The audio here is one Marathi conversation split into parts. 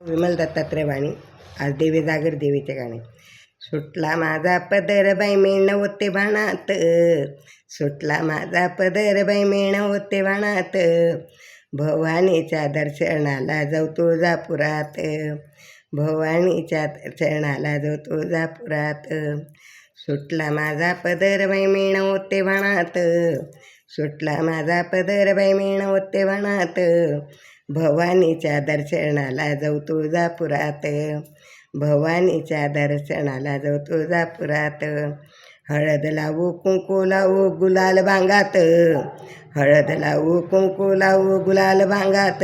विमल दत्तात्रय वाणी. आज देवी जागर देवीचे गाणे. सुटला माझा पदर बाई मेण होते बाणात, सुटला माझा पदर बाई मेण होते बाणात, भवानीच्या दर्शनाला जाऊ तुळजापुरात, भवानीच्या दर्शनाला जाऊ तुळजापुरात. सुटला माझा पदर बाई मेण होते बाणात, सुटला माझा पदर बाई मेण होते बाणात, भवानीच्या दर्शनाला जाऊ तुळजापुरात, भवानीच्या दर्शनाला जाऊ तुळजापुरात. हळद लावू कुंकू लावू गुलाल भांगात, हळद लावू कुंकू लावू गुलाल भांगात,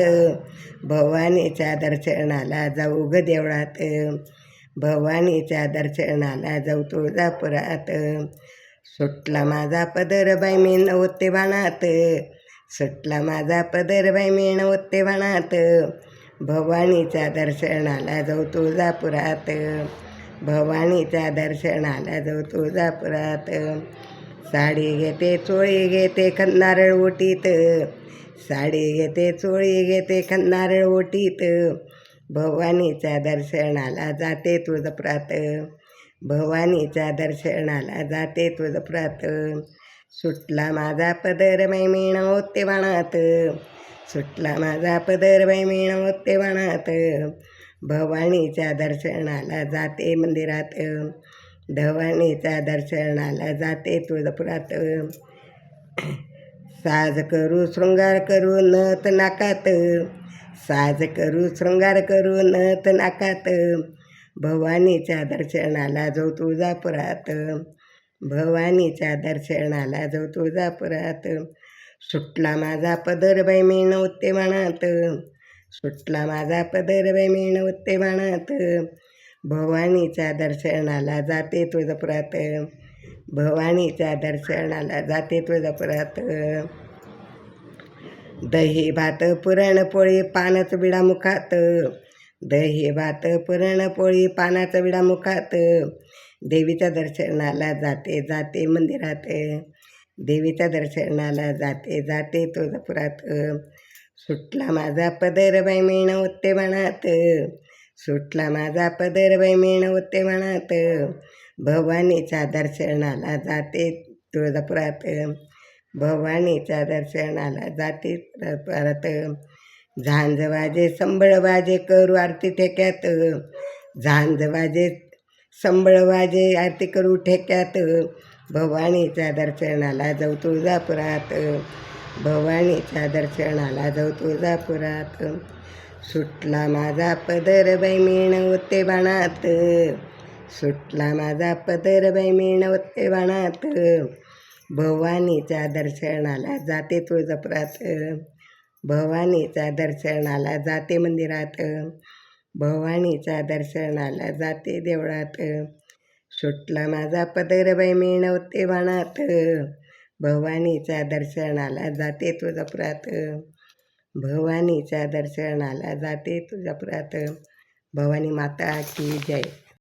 भवानीच्या दर्शनाला जाऊ ग देवळात, भवानीच्या दर्शनाला जाऊ तुळजापुरात. सुटला माझा पदर बाई मेण होते बाणात, सुटला माझा पदर बाई मेण होते बाणात, भवानीच्या दर्शनाला जाऊ तुळजापुरात, भवानीच्या दर्शनाला जाऊ तुळजापुरात. साडी घेते चोळी घेते खणनारळ ओटीत, साडी घेते चोळी घेते खणनारळ ओटीत, भवानीच्या दर्शनाला जाते तुळजापुरात, भवानीच्या दर्शनाला जाते तुळजापुरात. सुटला माझा पदर बाई मेण होते बाणात, सुटला माझा पदर बाई मेण होते बाणात, भवानीच्या दर्शनाला जाते मंदिरात, भवानीच्या दर्शनाला जाते तुळजापुरात. साज करू शृंगार करू नथ नाकात, साज करू शृंगार करू नथ नाकात, भवानीच्या दर्शनाला जाऊ तुळजापुरात, भवानीच्या दर्शनाला जाऊ तुळजापुरात. सुटला माझा पदर बाई मेण होते बाणात, सुटला माझा पदर बाई मेण होते बाणात, भवानीच्या दर्शनाला जाते तुळजापुरात, भवानीच्या दर्शनाला जाते तुळजापुरात. दही भात पुरणपोळी पानाचा विडा मुखात, दही भात पुरणपोळी पानाचा विडा मुखात, देवीच्या दर्शनाला जाते जाते मंदिरात, देवीच्या दर्शनाला जाते जाते तुळजापुरात. सुटला माझा पदर बाई मेण होते बाणात, सुटला माझा पदर बाई मेण होते बाणात, भवानीच्या दर्शनाला जाते तुळजापुरात, भवानीच्या दर्शनाला जाते तुळजापुरात. झांज वाजे संबळ वाजे करू आरती ठेक्यात, झांज वाजे संबळ वाजे आरती करू ठेक्यात, भवानीच्या दर्शनाला जाऊ तुळजापुरात, भवानीच्या दर्शनाला जाऊ तुळजापुरात. सुटला माझा पदर बाई मेण होते बाणात, सुटला माझा पदर बाई मेण होते बाणात, भवानीच्या दर्शनाला जाते तुळजापुरात, भवानीच्या दर्शनाला जाते मंदिरात, भवानीच्या दर्शनाला जाते देवळात. सुटला माझा पदर बाई मेण होते बाणात, भवानीच्या दर्शनाला जाते तुळजापुरात, भवानीच्या दर्शनाला जाते तुळजापुरात. भवानी माता की जय.